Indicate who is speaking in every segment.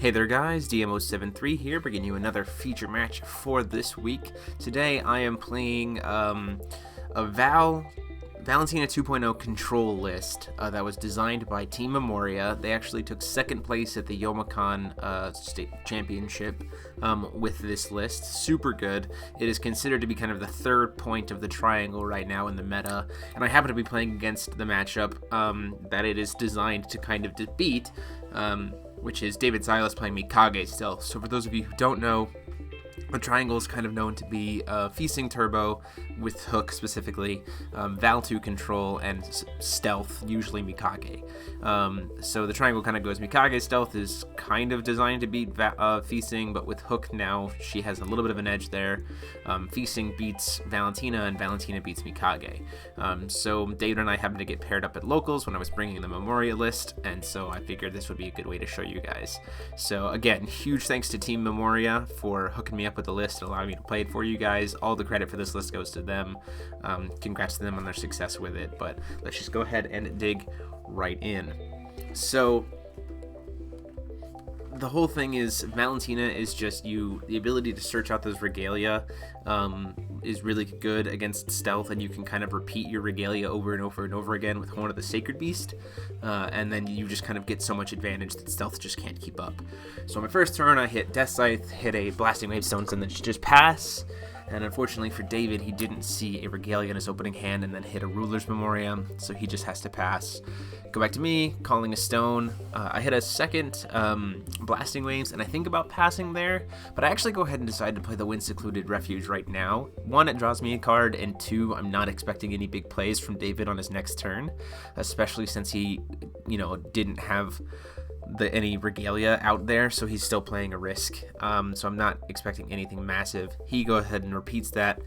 Speaker 1: Hey there guys, DMO73 here, bringing you another feature match for this week. Today I am playing a Valentina 2.0 control list that was designed by Team Memoria. They actually took second place at the Youmacon State Championship with this list. Super good. It is considered to be kind of the third point of the triangle right now in the meta, and I happen to be playing against the matchup that it is designed to kind of defeat, which is Davis Silas playing Mikage Stealth. So for those of you who don't know, the triangle is kind of known to be Feasting Turbo with Hook specifically, Val 2 control, and Stealth, usually Mikage. So the triangle kind of goes Mikage Stealth is kind of designed to beat Feasting, but with Hook now, she has a little bit of an edge there. Feasting beats Valentina, and Valentina beats Mikage. So David and I happened to get paired up at locals when I was bringing the Memoria list, and so I figured this would be a good way to show you guys. So again, huge thanks to Team Memoria for hooking me up with the list and allowing me to play it for you guys. All the credit for this list goes to them. Congrats to them on their success with it, but let's just go ahead and dig right in. So the whole thing is Valentina is just the ability to search out those regalia is really good against Stealth, and you can kind of repeat your regalia over and over and over again with Horn of the Sacred Beast, and then you just kind of get so much advantage that Stealth just can't keep up. So on my first turn, I hit Death Scythe, hit a Blasting Wave Stones, and then just pass. And unfortunately for David, he didn't see a regalia in his opening hand and then hit a Ruler's Memoria, so he just has to pass. Go back to me, calling a stone. I hit a second Blasting Waves, and I think about passing there, but I actually go ahead and decide to play the Wind Secluded Refuge right now. One, it draws me a card, and two, I'm not expecting any big plays from David on his next turn, especially since he, didn't have any regalia out there, so he's still playing a risk. So I'm not expecting anything massive. He goes ahead and repeats that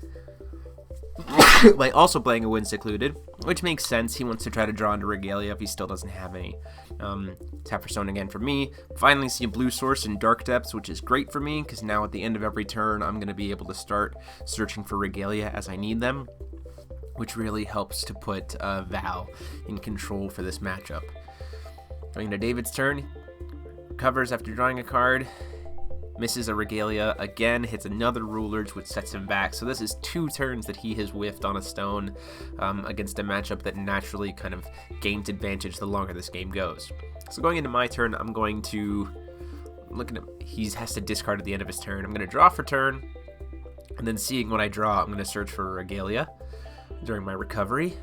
Speaker 1: by also playing a Wind Secluded, which makes sense. He wants to try to draw into regalia if he still doesn't have any. Tap for stone again for me. Finally see a blue source in Dark Depths, which is great for me because now at the end of every turn I'm going to be able to start searching for regalia as I need them, which really helps to put Val in control for this matchup. Going to David's turn, covers after drawing a card, misses a regalia again, hits another Rulers, which sets him back. So this is 2 turns that he has whiffed on a stone against a matchup that naturally kind of gains advantage the longer this game goes. So going into my turn, I'm going to look at him. He has to discard at the end of his turn. I'm going to draw for turn, and then seeing what I draw, I'm going to search for a regalia during my recovery.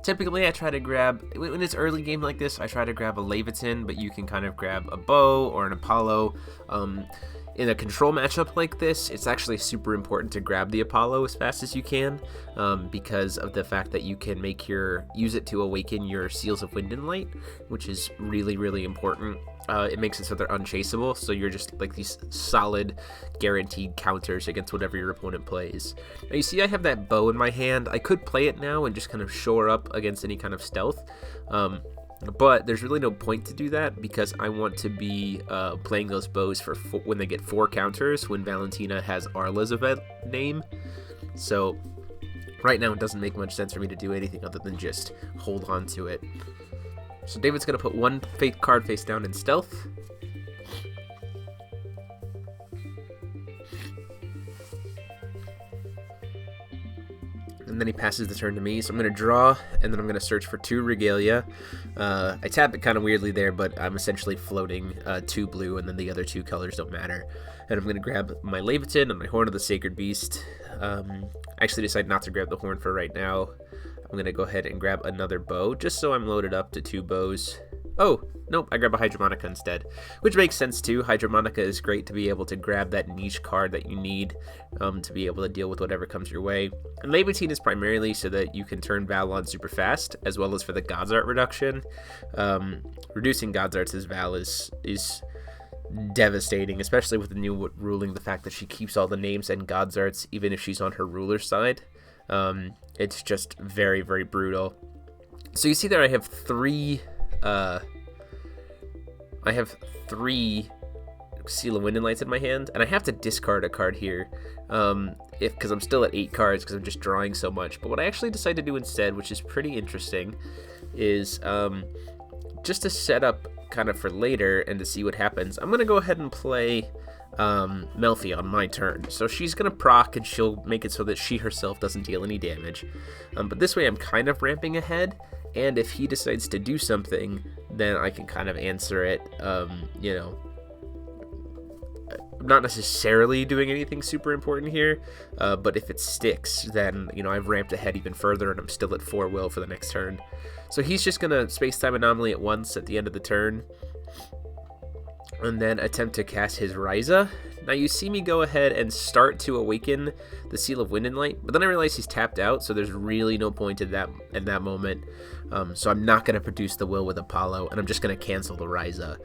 Speaker 1: Typically, I try to grab, when it's early game like this, I try to grab a Leviathan, but you can kind of grab a bow or an Apollo. In a control matchup like this, it's actually super important to grab the Apollo as fast as you can, because of the fact that you can use it to awaken your Seals of Wind and Light, which is really, really important. It makes it so they're unchaseable, so you're just like these solid, guaranteed counters against whatever your opponent plays. Now you see I have that bow in my hand. I could play it now and just kind of shore up against any kind of stealth, but there's really no point to do that because I want to be playing those bows for when they get 4 counters when Valentina has Arla's event name. So right now it doesn't make much sense for me to do anything other than just hold on to it. So David's going to put 1 fake card face down in Stealth. And then he passes the turn to me, so I'm going to draw, and then I'm going to search for 2 regalia. I tap it kind of weirdly there, but I'm essentially floating 2 blue, and then the other 2 colors don't matter. And I'm going to grab my Leviathan and my Horn of the Sacred Beast. I actually decided not to grab the Horn for right now. I'm going to go ahead and grab another bow, just so I'm loaded up to 2 bows. Oh, nope, I grab a Hydromonica instead, which makes sense too. Hydromonica is great to be able to grab that niche card that you need to be able to deal with whatever comes your way. And Leviathan is primarily so that you can turn Val on super fast, as well as for the God's Art reduction. Reducing God's Arts as Val is devastating, especially with the new ruling, the fact that she keeps all the names and God's Arts even if she's on her ruler side. It's just very, very brutal. So you see there I have 3 Seal of Wind and Lights in my hand, and I have to discard a card here because I'm still at 8 cards because I'm just drawing so much. But what I actually decided to do instead, which is pretty interesting, is just to set up kind of for later and to see what happens, I'm going to go ahead and play Melfi on my turn. So she's going to proc, and she'll make it so that she herself doesn't deal any damage. But this way I'm kind of ramping ahead, and if he decides to do something, then I can kind of answer it, you know. I'm not necessarily doing anything super important here, but if it sticks, then, you know, I've ramped ahead even further, and I'm still at 4 will for the next turn. So he's just going to Space-Time Anomaly at once at the end of the turn, and then attempt to cast his Ryza. Now you see me go ahead and start to awaken the Seal of Wind and Light, but then I realize he's tapped out, so there's really no point in that moment. So I'm not going to produce the will with Apollo, and I'm just going to cancel the Ryza.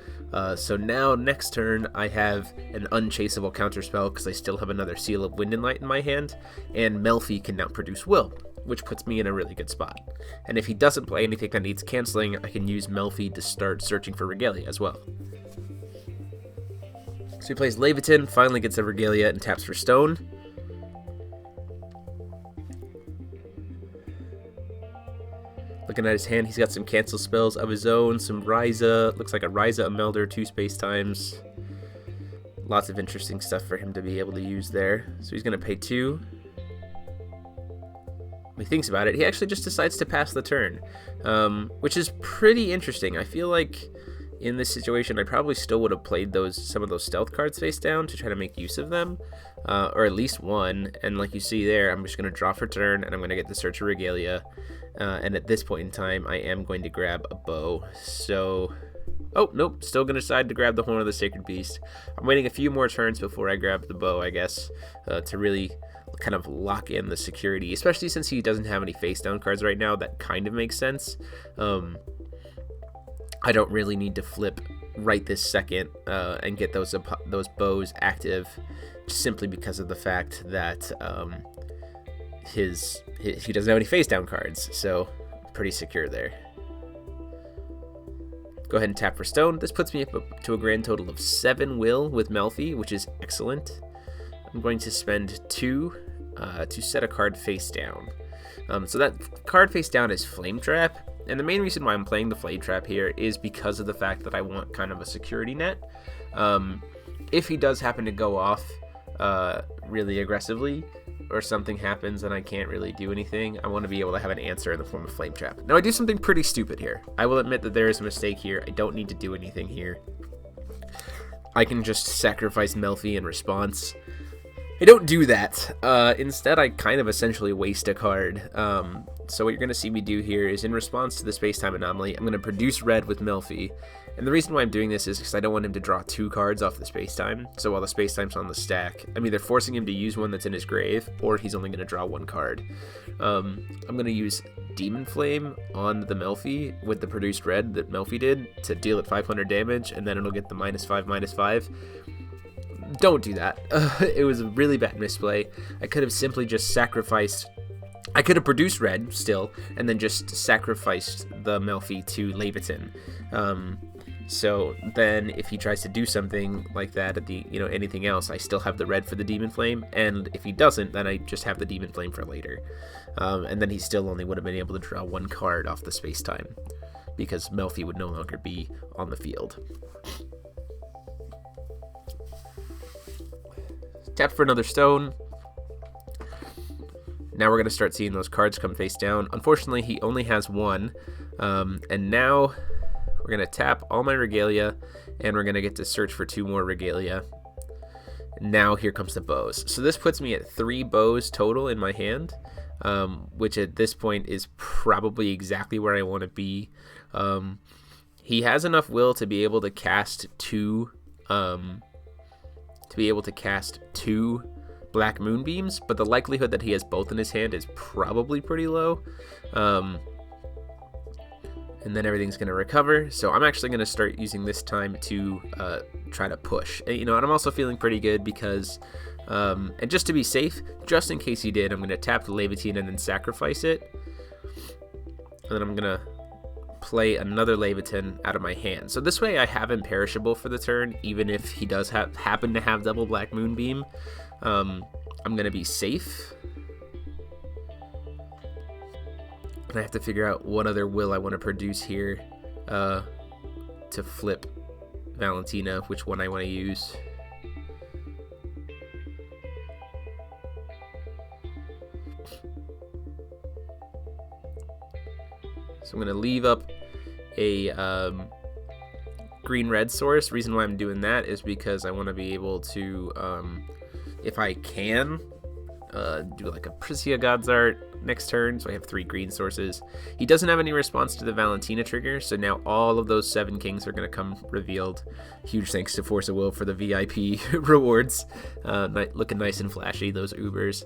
Speaker 1: So now next turn I have an unchaseable counterspell because I still have another Seal of Wind and Light in my hand, and Melfi can now produce will, which puts me in a really good spot. And if he doesn't play anything that needs canceling, I can use Melfi to start searching for Regalia as well. So he plays Levitin, finally gets a Regalia, and taps for Stone. Looking at his hand, he's got some cancel spells of his own, some Ryza, looks like a Ryza, a Melder, 2 space times. Lots of interesting stuff for him to be able to use there. So he's going to pay 2. When he thinks about it, he actually just decides to pass the turn, which is pretty interesting. I feel like in this situation, I probably still would have played some of those stealth cards face down to try to make use of them, or at least one. And like you see there, I'm just going to draw for turn, and I'm going to get the Search of Regalia. And at this point in time, I am going to grab a bow. So, oh, nope, still going to decide to grab the Horn of the Sacred Beast. I'm waiting a few more turns before I grab the bow, I guess, to really kind of lock in the security, especially since he doesn't have any face down cards right now. That kind of makes sense. I don't really need to flip right this second and get those bows active, simply because of the fact that he doesn't have any face down cards, so pretty secure there. Go ahead and tap for Stone. This puts me up to a grand total of 7 will with Melfi, which is excellent. I'm going to spend 2 to set a card face down. So that card face down is Flame Trap. And the main reason why I'm playing the Flame Trap here is because of the fact that I want kind of a security net. If he does happen to go off really aggressively, or something happens and I can't really do anything, I want to be able to have an answer in the form of Flame Trap. Now I do something pretty stupid here. I will admit that there is a mistake here. I don't need to do anything here. I can just sacrifice Melfi in response. I don't do that. Instead, I kind of essentially waste a card. So what you're going to see me do here is, in response to the Space-Time Anomaly, I'm going to produce red with Melfi. And the reason why I'm doing this is because I don't want him to draw 2 cards off the Space-Time. So while the Space-Time's on the stack, I'm either forcing him to use one that's in his grave, or he's only going to draw 1 card. I'm going to use Demon Flame on the Melfi with the produced red that Melfi did to deal it 500 damage, and then it'll get the -5/-5. Don't do that. It was a really bad misplay. I could have simply just sacrificed... I could have produced red still, and then just sacrificed the Melfi to Levitin. So then if he tries to do something like that at the, anything else, I still have the red for the Demon Flame, and if he doesn't, then I just have the Demon Flame for later. And then he still only would have been able to draw 1 card off the Space-Time, because Melfi would no longer be on the field. Tap for another stone. Now we're going to start seeing those cards come face down. Unfortunately, he only has 1, and now we're going to tap all my Regalia, and we're going to get to search for 2 more Regalia. Now here comes the bows. So this puts me at 3 bows total in my hand, which at this point is probably exactly where I want to be. He has enough will to be able to cast 2 Black Moonbeams, but the likelihood that he has both in his hand is probably pretty low. And then everything's going to recover. So I'm actually going to start using this time to try to push. And I'm also feeling pretty good because, and just to be safe, just in case he did, I'm going to tap the Levitina and then sacrifice it. And then I'm going to play another Levitin out of my hand. So this way I have Imperishable for the turn, even if he does happen to have double Black Moonbeam. I'm going to be safe. And I have to figure out what other will I want to produce here. to flip Valentina, which one I want to use. So I'm going to leave up a green-red source. Reason why I'm doing that is because I want to be able to, if I can, do like a Priscia God's Art next turn, so I have 3 green sources. He doesn't have any response to the Valentina trigger, so now all of those 7 kings are going to come revealed. Huge thanks to Force of Will for the VIP rewards. Looking nice and flashy, those Ubers.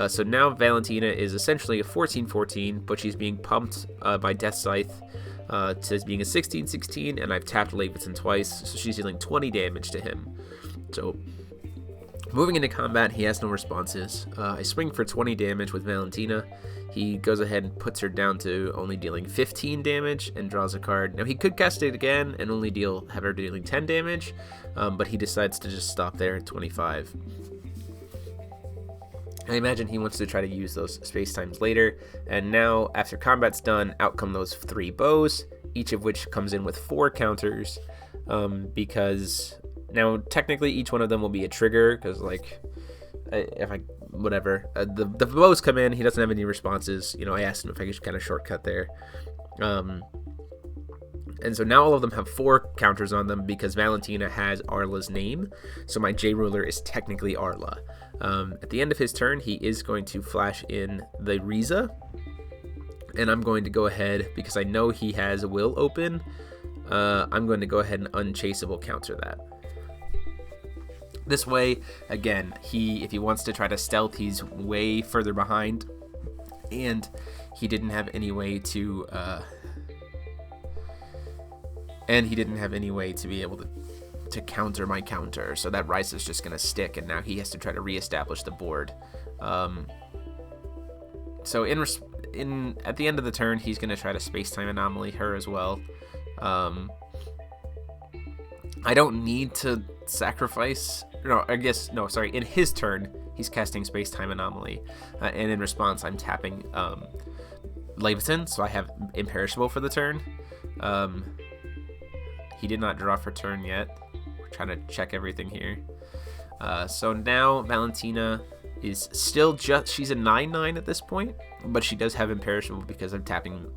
Speaker 1: So now Valentina is essentially a 14-14, but she's being pumped by Death Scythe to being a 16-16, and I've tapped Leviathan twice, so she's dealing 20 damage to him. So moving into combat, he has no responses. I swing for 20 damage with Valentina. He goes ahead and puts her down to only dealing 15 damage and draws a card. Now he could cast it again and only have her dealing 10 damage, but he decides to just stop there at 25. I imagine he wants to try to use those space times later, and now after combat's done, out come those 3 bows, each of which comes in with 4 counters, because now technically each one of them will be a trigger, because like the bows come in, he doesn't have any responses. I asked him if I could kind of shortcut there, and so now all of them have 4 counters on them because Valentina has Arla's name, so my J ruler is technically Arla. At the end of his turn, he is going to flash in the Riza, and I'm going to go ahead, because I know he has Will open, I'm going to go ahead and unchaseable counter that. This way, again, if he wants to try to stealth, he's way further behind, and he didn't have any way to be able to counter my counter, so that Rice is just going to stick, and now he has to try to reestablish the board. So at the end of the turn, he's going to try to space-time anomaly her as well. I don't need to sacrifice. In his turn, he's casting space-time anomaly, and in response, I'm tapping Leviathan, so I have imperishable for the turn. He did not draw for turn yet. We're trying to check everything here. So now Valentina is still she's a 9/9 at this point, but she does have imperishable because I'm tapping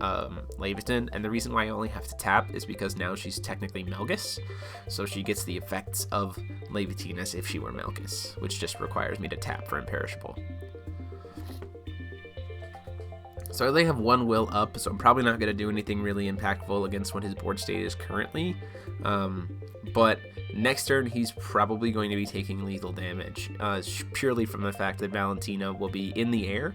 Speaker 1: Leviathan, and the reason why I only have to tap is because now she's technically Melgus, so she gets the effects of Leviatine as if she were Melgus, which just requires me to tap for imperishable. So I only have 1 will up, so I'm probably not going to do anything really impactful against what his board state is currently. But next turn, he's probably going to be taking lethal damage, purely from the fact that Valentina will be in the air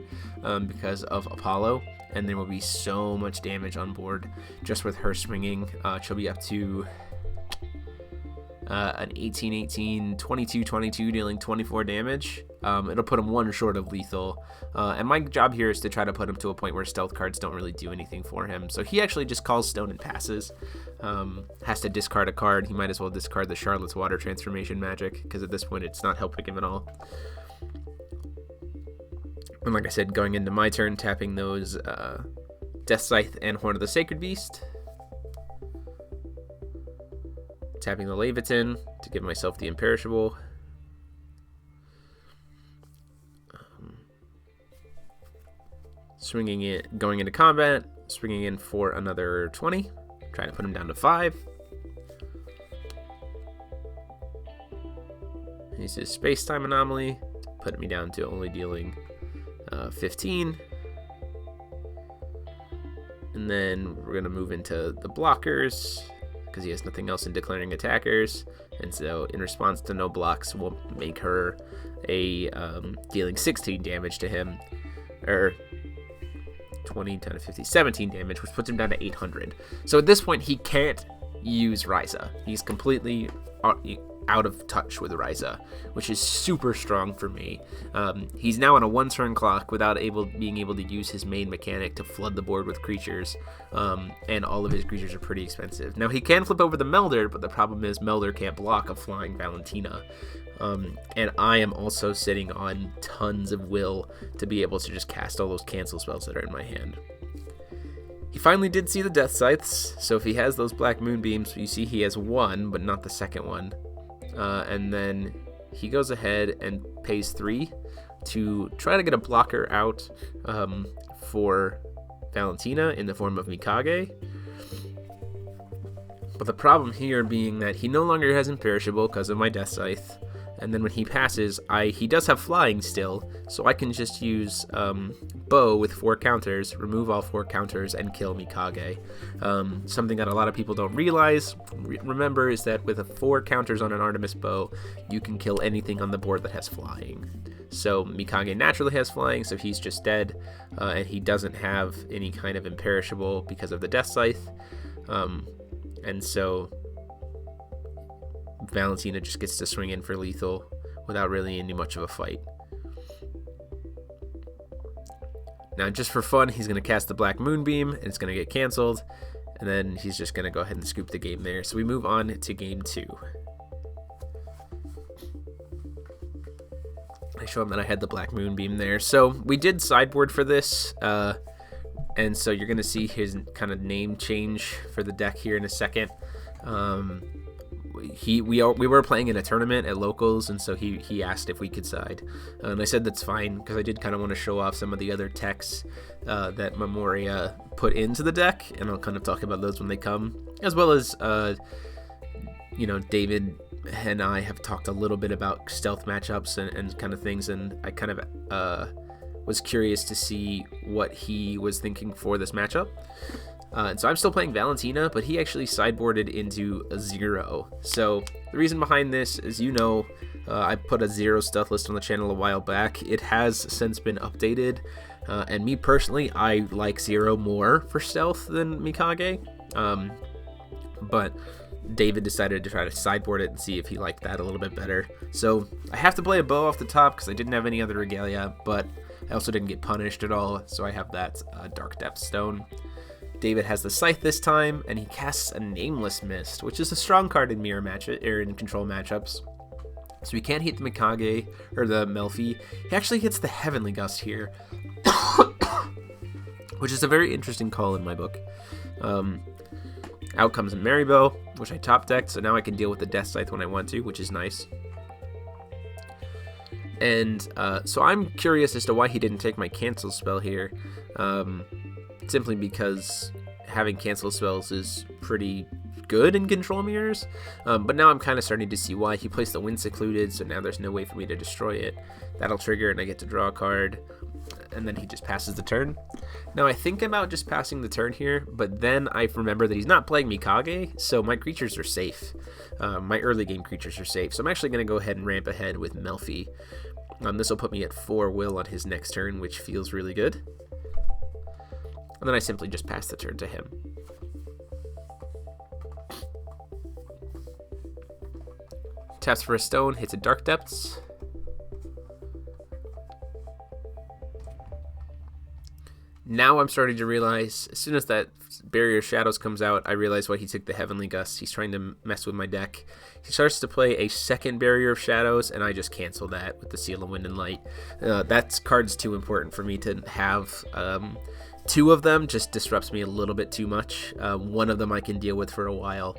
Speaker 1: because of Apollo, and there will be so much damage on board just with her swinging. She'll be up to an 18-18, 22-22, dealing 24 damage. It'll put him 1 short of lethal, and my job here is to try to put him to a point where stealth cards don't really do anything for him. So he actually just calls stone and passes. Has to discard a card. He might as well discard the Charlotte's Water transformation magic, because at this point it's not helping him at all. And like I said, going into my turn, tapping those Death Scythe and Horn of the Sacred Beast. Tapping the Leviathan to give myself the imperishable. Swinging it, going into combat, swinging in for another 20, trying to put him down to 5. He's his space-time anomaly, putting me down to only dealing 15. And then we're going to move into the blockers, because he has nothing else in declaring attackers. And so in response to no blocks, we'll make her a dealing 16 damage to him, or 20, 10, 50, 17 damage, which puts him down to 800. So at this point, he can't use Ryza. He's completely out of touch with Ryza, which is super strong for me. He's now on a 1-turn clock without being able to use his main mechanic to flood the board with creatures, and all of his creatures are pretty expensive. Now, he can flip over the Melder, but the problem is Melder can't block a flying Valentina. And I am also sitting on tons of will to be able to just cast all those cancel spells that are in my hand. He finally did see the Death Scythes, so if he has those Black Moonbeams, you see he has one, but not the second one. And then he goes ahead and pays 3 to try to get a blocker out for Valentina in the form of Mikage. But the problem here being that he no longer has Imperishable because of my Death Scythe. And then when he passes, he does have Flying still, so I can just use Bow with 4 counters, remove all 4 counters, and kill Mikage. Something that a lot of people don't realize, remember, is that with 4 counters on an Artemis Bow, you can kill anything on the board that has Flying. So Mikage naturally has Flying, so he's just dead, and he doesn't have any kind of Imperishable because of the Death Scythe. And so Valentina just gets to swing in for lethal without really any much of a fight. Now, just for fun, he's going to cast the Black Moonbeam, and it's going to get canceled, and then he's just going to go ahead and scoop the game there. So we move on to game 2. I show him that I had the Black Moonbeam there. So we did sideboard for this, and so you're going to see his kind of name change for the deck here in a second. We were playing in a tournament at locals, and so he asked if we could side, and I said that's fine because I did kind of want to show off some of the other techs that Memoria put into the deck, and I'll kind of talk about those when they come, as well as David and I have talked a little bit about stealth matchups and kind of things, and I kind of was curious to see what he was thinking for this matchup. And so I'm still playing Valentina, but he actually sideboarded into a 0. So the reason behind this is, I put a 0 stealth list on the channel a while back. It has since been updated, and me personally, I like 0 more for stealth than Mikage. But David decided to try to sideboard it and see if he liked that a little bit better. So I have to play a Bow off the top because I didn't have any other regalia, but I also didn't get punished at all, so I have that Dark Depth Stone. David has the Scythe this time, and he casts a Nameless Mist, which is a strong card in mirror in control matchups. So he can't hit the Mikage or the Melfi. He actually hits the Heavenly Gust here, which is a very interesting call in my book. Out comes a Marybow, which I top decked, so now I can deal with the Death Scythe when I want to, which is nice. And so I'm curious as to why he didn't take my cancel spell here. Simply because having cancel spells is pretty good in control mirrors, but now I'm kind of starting to see why. He placed the Wind Secluded, so now there's no way for me to destroy it. That'll trigger and I get to draw a card, and then he just passes the turn. Now I think about just passing the turn here, but then I remember that he's not playing Mikage, so my creatures are safe. My early game creatures are safe, so I'm actually going to go ahead and ramp ahead with Melfi. This will put me at 4 will on his next turn, which feels really good. And then I simply just pass the turn to him. Taps for a stone, hits a Dark Depths. Now I'm starting to realize, as soon as that Barrier of Shadows comes out, I realize why he took the Heavenly Gust. He's trying to mess with my deck. He starts to play a second Barrier of Shadows, and I just cancel that with the Seal of Wind and Light. That card's too important for me to have. 2 of them just disrupts me a little bit too much. 1 of them I can deal with for a while.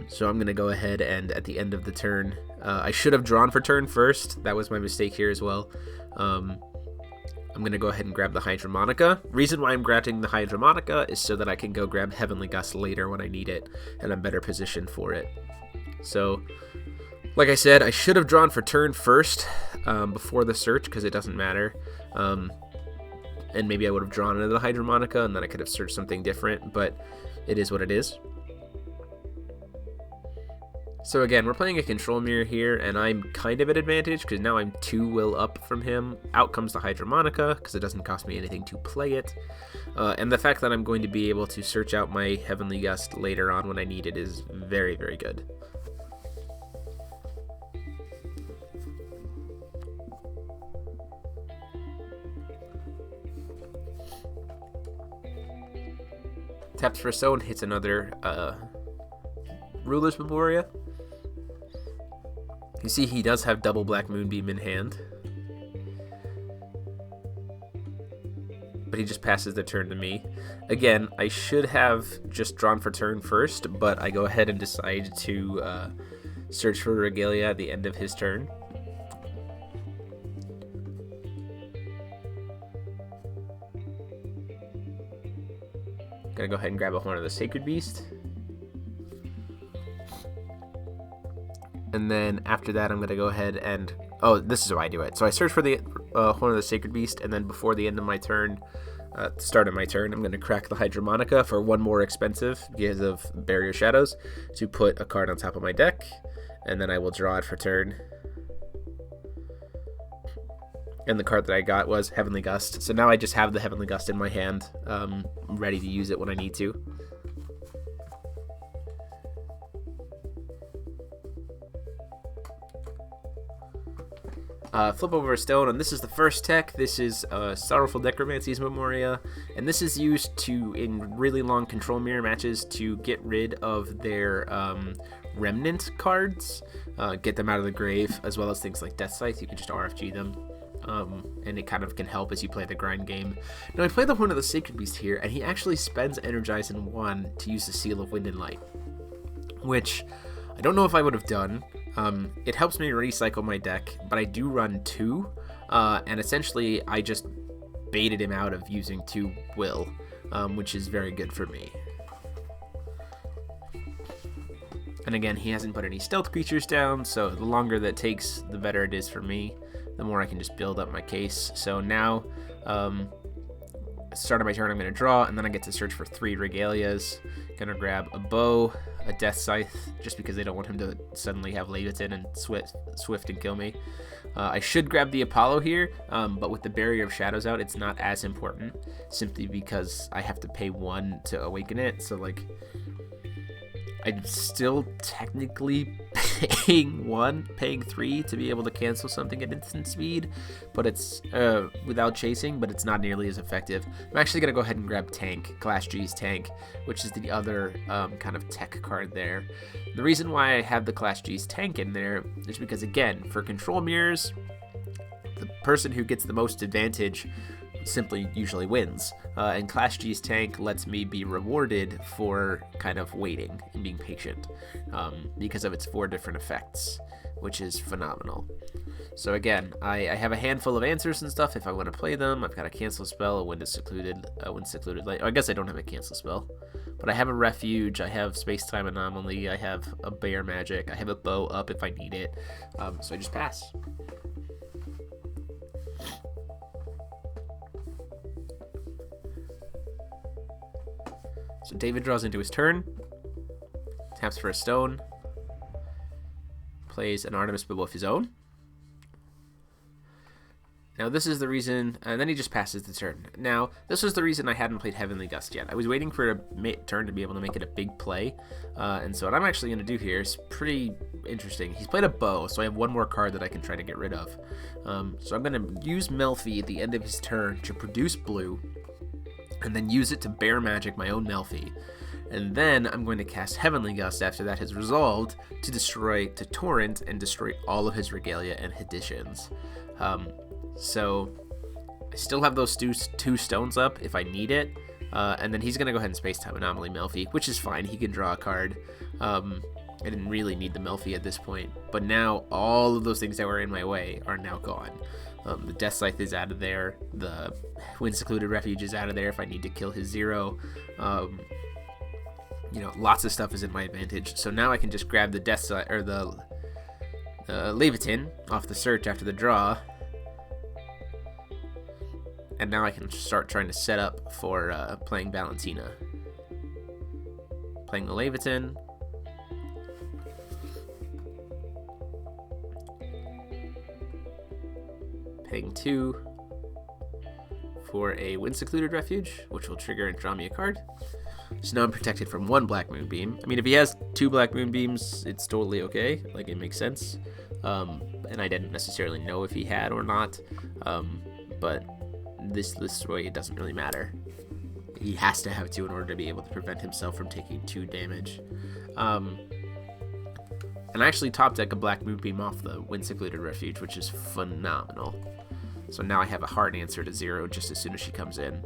Speaker 1: So I'm going to go ahead and at the end of the turn, I should have drawn for turn first. That was my mistake here as well. I'm going to go ahead and grab the Hydromonica. Reason why I'm grabbing the Hydromonica is so that I can go grab Heavenly Gust later when I need it, and I'm better positioned for it. So, like I said, I should have drawn for turn first before the search, because it doesn't matter. And maybe I would have drawn into the Hydromonica, and then I could have searched something different, but it is what it is. So again, we're playing a control mirror here, and I'm kind of at advantage because now I'm 2 will up from him. Out comes the Hydromonica because it doesn't cost me anything to play it. And the fact that I'm going to be able to search out my Heavenly Gust later on when I need it is very, very good. Taps for a stone, hits another Ruler's Memoria. You see he does have double Black Moonbeam in hand. but he just passes the turn to me. Again, I should have just drawn for turn first, but I go ahead and decide to search for Regalia at the end of his turn. Gonna go ahead and grab a Horn of the Sacred Beast. And then after that, I'm gonna go ahead and... Oh, this is how I do it. So I search for the Horn of the Sacred Beast, and then before the end of my turn, start of my turn, I'm gonna crack the Hydromonica for one more expensive because of Barrier Shadows to put a card on top of my deck, and then I will draw it for turn. And the card that I got was Heavenly Gust. So now I just have the Heavenly Gust in my hand, ready to use it when I need to. Flip over a stone, and this is the first tech. This is Sorrowful Necromancy's Memoria, and this is used to, in really long control mirror matches, to get rid of their remnant cards, get them out of the grave, as well as things like Death Scythe. You can just RFG them. And it kind of can help as you play the grind game. Now I play the Horn of the Sacred Beast here, and he actually spends Energize in 1 to use the Seal of Wind and Light, which I don't know if I would have done. It helps me recycle my deck, but I do run 2, and essentially I just baited him out of using 2 Will, which is very good for me. And again, he hasn't put any stealth creatures down, so the longer that takes, the better it is for me. The more I can just build up my case. So now, start of my turn, I'm going to draw, and then I get to search for 3 Regalias. Going to grab a bow, a Death Scythe, just because they don't want him to suddenly have Leviathan and Swift and kill me. I should grab the Apollo here, but with the Barrier of Shadows out, it's not as important, simply because I have to pay 1 to awaken it. So, like, I'm still technically paying 3 to be able to cancel something at instant speed, but it's without chasing, but it's not nearly as effective. I'm actually going to go ahead and grab Tank, Clash G's Tank, which is the other kind of tech card there. The reason why I have the Clash G's Tank in there is because, again, for control mirrors, the person who gets the most advantage simply usually wins, and Clash G's Tank lets me be rewarded for kind of waiting and being patient, because of its 4 different effects, which is phenomenal. So again, I have a handful of answers and stuff if I want to play them. I've got a cancel spell, a Wind Secluded Light. Oh, I guess I don't have a cancel spell, but I have a Refuge, I have Space-Time Anomaly, I have a Bear Magic, I have a Bow up if I need it, so I just pass. So David draws into his turn, taps for a stone, plays an Artemis Bibble of his own. Now this is the reason, and then he just passes the turn. Now, this was the reason I hadn't played Heavenly Gust yet. I was waiting for a turn to be able to make it a big play, and so what I'm actually going to do here is pretty interesting. He's played a Bow, so I have 1 more card that I can try to get rid of. So I'm going to use Melfi at the end of his turn to produce blue, and then use it to Bear Magic my own Melfi. And then I'm going to cast Heavenly Gust after that has resolved to torrent and destroy all of his Regalia and additions. So I still have those 2 stones up if I need it. And then he's going to go ahead and Space-Time Anomaly Melfi, which is fine. He can draw a card. I didn't really need the Melfi at this point. But now all of those things that were in my way are now gone. The Death Scythe is out of there. The Wind Secluded Refuge is out of there if I need to kill his 0. Lots of stuff is in my advantage. So now I can just grab the Death Scythe, or the Leviathan off the search after the draw. And now I can start trying to set up for playing Valentina. Playing the Leviathan. Paying 2 for a Wind Secluded Refuge, which will trigger and draw me a card. So now I'm protected from 1 Black Moonbeam. I mean, if he has 2 Black Moonbeams, it's totally okay. Like, it makes sense. And I didn't necessarily know if he had or not. But this way, it doesn't really matter. He has to have 2 in order to be able to prevent himself from taking 2 damage. And I actually top deck a Black Moonbeam off the Wind Secluded Refuge, which is phenomenal. So now I have a hard answer to 0 just as soon as she comes in.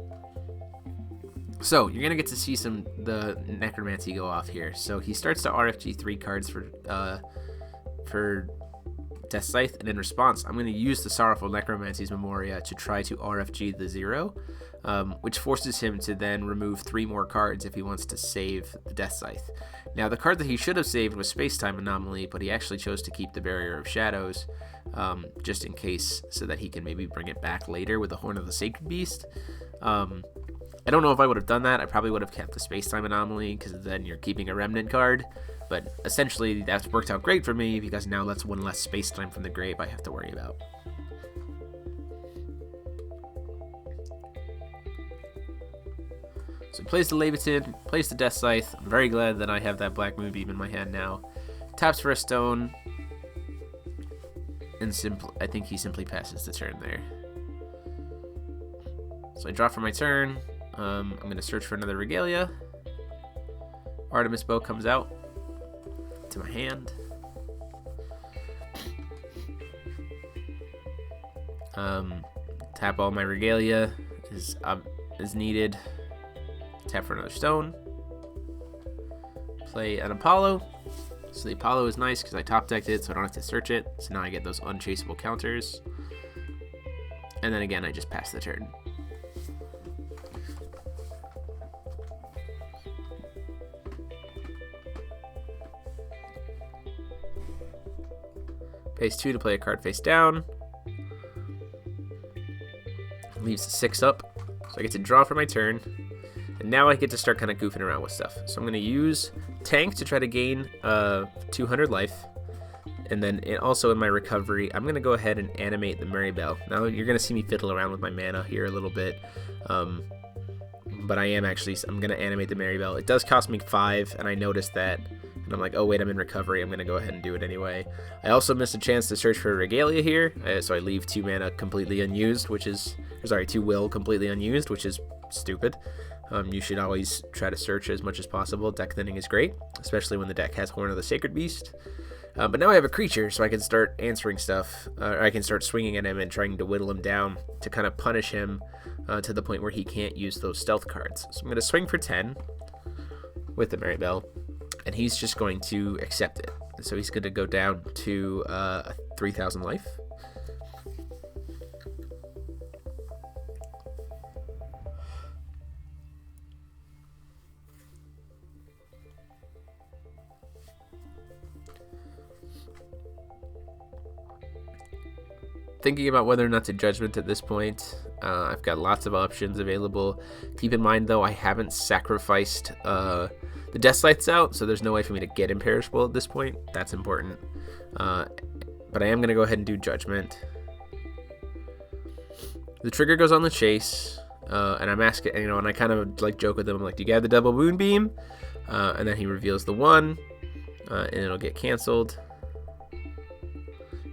Speaker 1: So you're gonna get to see the necromancy go off here. So he starts to RFG 3 cards for Death Scythe, and in response, I'm gonna use the Sorrowful Necromancy's Memoria to try to RFG the 0, which forces him to then remove 3 more cards if he wants to save the Death Scythe. Now, the card that he should have saved was Space-Time Anomaly, but he actually chose to keep the Barrier of Shadows, just in case, so that he can maybe bring it back later with the Horn of the Sacred Beast. I don't know if I would have done that. I probably would have kept the Space-Time Anomaly, because then you're keeping a Remnant card. But essentially, that's worked out great for me, because now that's one less Space-Time from the grave I have to worry about. So he plays the Leviathan, plays the Death Scythe. I'm very glad that I have that Black Moonbeam in my hand now. Taps for a stone, and I think he simply passes the turn there. So I draw for my turn. I'm going to search for another Regalia. Artemis Bow comes out to my hand. Tap all my Regalia is needed. Tap for another stone. Play an Apollo. So the Apollo is nice because I top decked it, so I don't have to search it. So now I get those unchaseable counters. And then again, I just pass the turn. Pays 2 to play a card face down. Leaves a 6 up. So I get to draw for my turn. And now I get to start kind of goofing around with stuff. So I'm going to use Tank to try to gain 200 life. And then also in my recovery, I'm going to go ahead and animate the Maribel. Now you're going to see me fiddle around with my mana here a little bit. But I'm going to animate the Maribel. It does cost me 5, and I noticed that. And I'm like, oh wait, I'm in recovery. I'm going to go ahead and do it anyway. I also missed a chance to search for a Regalia here. So I leave 2 mana completely unused, 2 will completely unused, which is stupid. You should always try to search as much as possible. Deck thinning is great, especially when the deck has Horn of the Sacred Beast. But now I have a creature, so I can start answering stuff. I can start swinging at him and trying to whittle him down to kind of punish him to the point where he can't use those stealth cards. So I'm going to swing for 10 with the Maribel, and he's just going to accept it. So he's going to go down to 3,000 life. Thinking about whether or not to Judgment at this point. I've got lots of options available. Keep in mind, though, I haven't sacrificed the Death Scythes out, so there's no way for me to get Imperishable at this point. That's important. But I am going to go ahead and do Judgment. The trigger goes on the chase, and I'm asking, and I kind of like joke with him. I'm like, do you have the double Moonbeam? And then he reveals the 1, and it'll get canceled.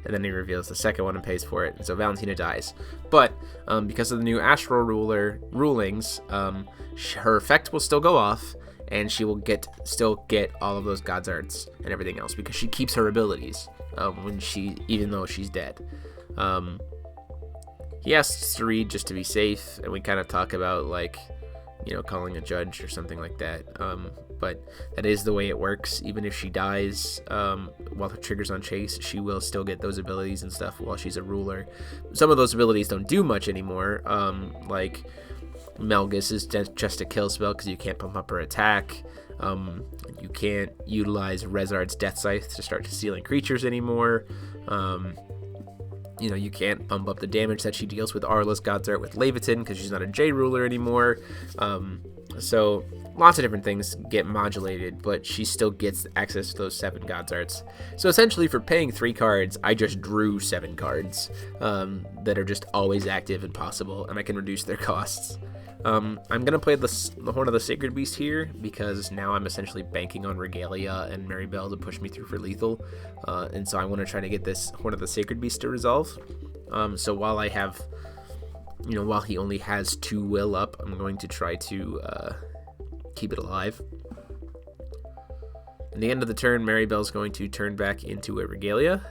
Speaker 1: And then he reveals the second one and pays for it. And so Valentina dies. But because of the new Astral Ruler rulings, her effect will still go off, and she will still get all of those God's Arts and everything else because she keeps her abilities even though she's dead. He asks to read just to be safe, and we kind of talk about calling a judge or something like that. But that is the way it works. Even if she dies while the trigger's on chase, she will still get those abilities and stuff while she's a ruler. Some of those abilities don't do much anymore. Like Melgus is just a kill spell because you can't pump up her attack. You can't utilize Rezard's Death Scythe to start stealing creatures anymore. You can't pump up the damage that she deals with Arla's God's Art with Leviathan because she's not a J ruler anymore. So lots of different things get modulated, but she still gets access to those 7 God's Arts. So essentially, for paying 3 cards, I just drew 7 cards that are just always active and possible, and I can reduce their costs. I'm going to play the Horn of the Sacred Beast here because now I'm essentially banking on Regalia and Maribel to push me through for lethal. And so I want to try to get this Horn of the Sacred Beast to resolve. So while I have, while he only has 2 will up, I'm going to try to keep it alive. At the end of the turn, Maribel's going to turn back into a Regalia.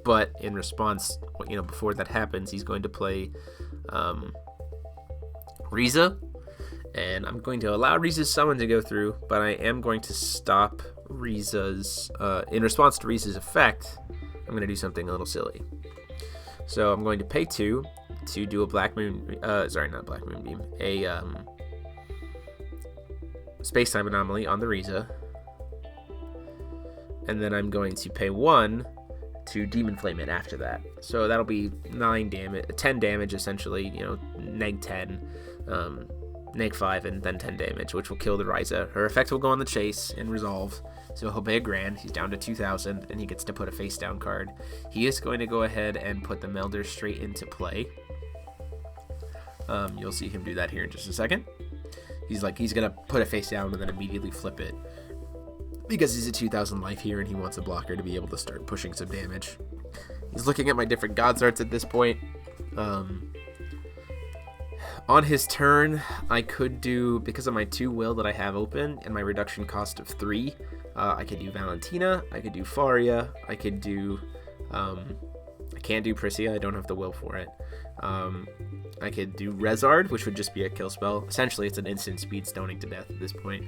Speaker 1: But in response, before that happens, he's going to play Riza, and I'm going to allow Riza's summon to go through, but I am going to stop Riza's, in response to Riza's effect, I'm going to do something a little silly. So I'm going to pay 2 to do a Black Moon, sorry, not Black Moonbeam, a Space-Time Anomaly on the Riza, and then I'm going to pay 1 to Demon Flame it after that. So that'll be 10 damage essentially, you know, neg 10, neg 5, and then 10 damage, which will kill the Riza. Her effect will go on the chase and resolve, so he'll pay $1,000. He's down to 2,000, and he gets to put a face down card. He is going to go ahead and put the Melder straight into play. You'll see him do that here in just a second. He's gonna put a face down and then immediately flip it, because he's at 2,000 life here and he wants a blocker to be able to start pushing some damage. He's looking at my different God's Arts at this point. On his turn, I could do, because of my 2 will that I have open and my reduction cost of 3, I could do Valentina, I could do Faria, I could do, I can't do Prissia, I don't have the will for it. I could do Rezard, which would just be a kill spell. Essentially, it's an instant speed stoning to death at this point.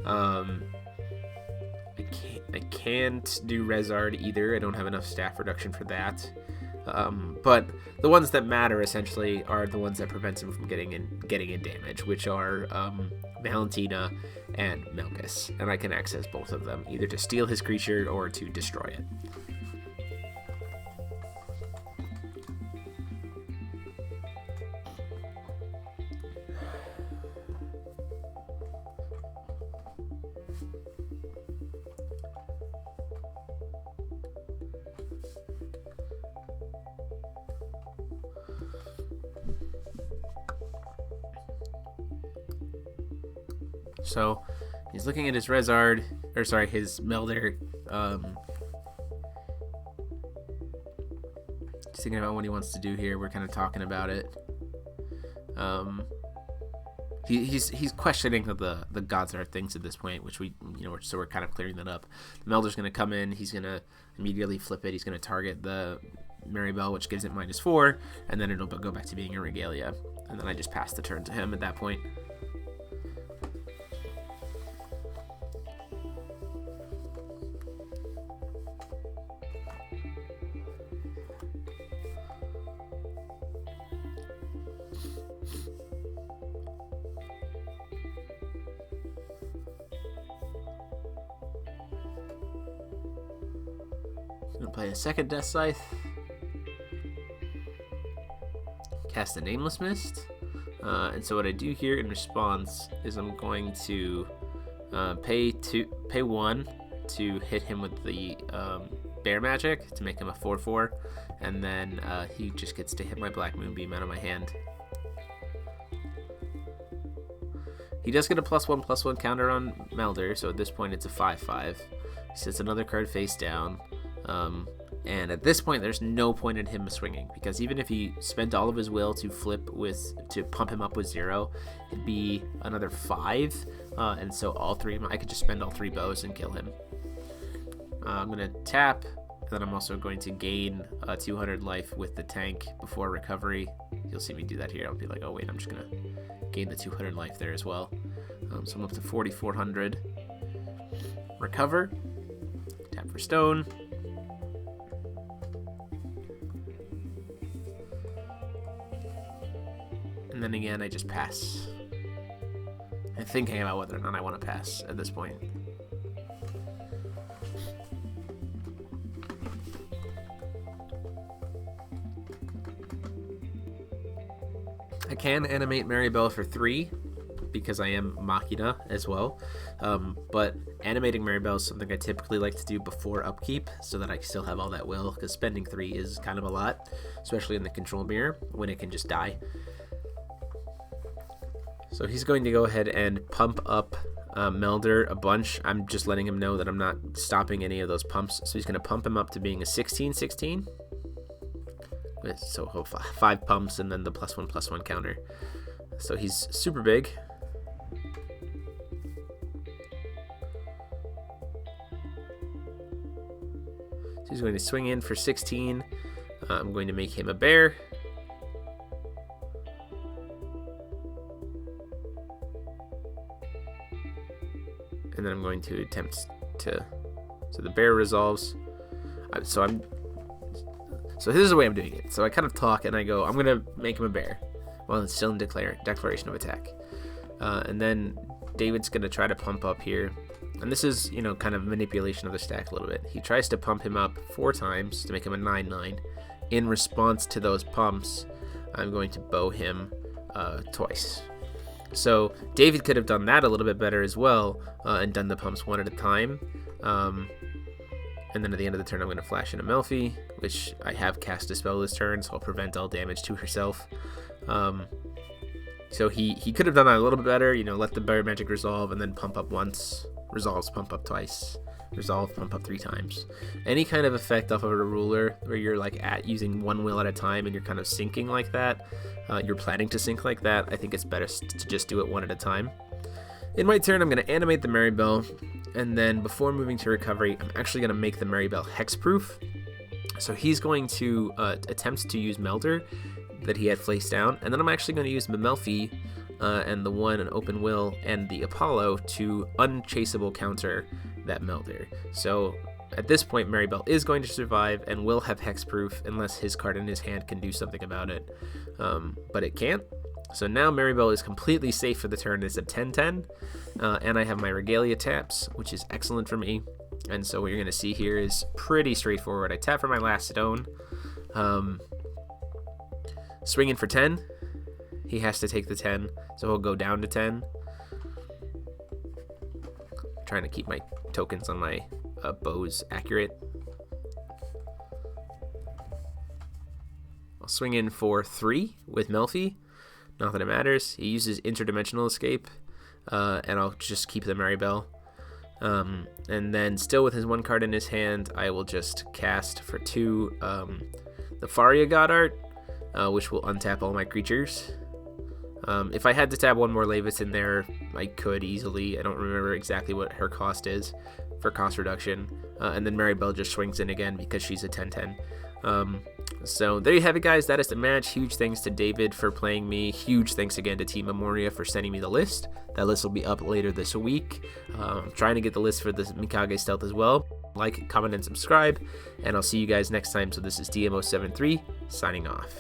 Speaker 1: I can't do Rezard either. I don't have enough staff reduction for that. But the ones that matter essentially are the ones that prevents him from getting in damage, which are Valentina and Melkus, and I can access both of them, either to steal his creature or to destroy it. So he's looking at his Rezard, or sorry, his Melder. Just thinking about what he wants to do here. We're kind of talking about it. He's questioning the God's Art things at this point, which so we're kind of clearing that up. The Melder's going to come in. He's going to immediately flip it. He's going to target the Maribel, which gives it -4, and then it'll go back to being a Regalia. And then I just pass the turn to him at that point. Gonna play a second Death Scythe, cast a Nameless Mist, and so what I do here in response is I'm going to pay 1 to hit him with the Bear Magic to make him a 4/4, and then he just gets to hit my Black Moonbeam out of my hand. He does get a +1/+1 counter on Melder, so at this point it's a 5/5. He sets another card face down. And at this point, there's no point in him swinging, because even if he spent all of his will to pump him up with 0, it'd be another 5, and so I could just spend all 3 bows and kill him. I'm gonna tap, and then I'm also going to gain 200 life with the tank before recovery. You'll see me do that here. I'll be like, oh wait, I'm just gonna gain the 200 life there as well. So I'm up to 4,400. Recover, tap for stone. And then again, I just pass. I'm thinking about whether or not I want to pass at this point. I can animate Maribel for 3, because I am Machina as well. But animating Maribel is something I typically like to do before upkeep, so that I still have all that will, because spending 3 is kind of a lot, especially in the control mirror, when it can just die. So he's going to go ahead and pump up Melder a bunch. I'm just letting him know that I'm not stopping any of those pumps. So he's going to pump him up to being a 16/16. So 5 pumps and then the +1/+1 counter. So he's super big. So he's going to swing in for 16. I'm going to make him a bear. and then I'm going to attempt to, so the bear resolves. So this is the way I'm doing it. So I kind of talk and I go, I'm going to make him a bear while it's still in declaration of attack. And then David's going to try to pump up here. And this is, kind of manipulation of the stack a little bit. He tries to pump him up 4 times to make him a 9/9. In response to those pumps, I'm going to bow him twice. So David could have done that a little bit better as well, and done the pumps 1 at a time. And then at the end of the turn, I'm going to flash in a Melfi, which I have cast a spell this turn, so I'll prevent all damage to herself. So he could have done that a little bit better, let the bear magic resolve and then pump up once, resolves, pump up twice, resolve, pump up 3 times. Any kind of effect off of a ruler where you're like using 1 will at a time and you're kind of syncing like that, you're planning to sync like that, I think it's better to just do it 1 at a time. In my turn, I'm going to animate the Maribel, and then before moving to recovery, I'm actually going to make the Maribel hexproof. So he's going to attempt to use Melter that he had placed down, and then I'm actually going to use the Melfi and the 1 and Open Will and the Apollo to unchaseable counter that Melter. So at this point, Maribel is going to survive and will have hexproof unless his card in his hand can do something about it, but it can't. So now Maribel is completely safe for the turn. It's a 10-10, and I have my Regalia taps, which is excellent for me. And so what you're going to see here is pretty straightforward. I tap for my last stone, swinging for 10. He has to take the 10, so he'll go down to 10. Trying to keep my tokens on my bows accurate. I'll swing in for 3 with Melfi. Not that it matters. He uses interdimensional escape, and I'll just keep the Maribel. And then still with his 1 card in his hand, I will just cast for 2 the Faria God Art, which will untap all my creatures. If I had to tap 1 more Lavis in there, I could easily. I don't remember exactly what her cost is for cost reduction. And then Maribel just swings in again because she's a 10-10. So there you have it, guys. That is the match. Huge thanks to David for playing me. Huge thanks again to Team Memoria for sending me the list. That list will be up later this week. I'm trying to get the list for the Mikage Stealth as well. Like, comment, and subscribe. And I'll see you guys next time. So this is DMO73 signing off.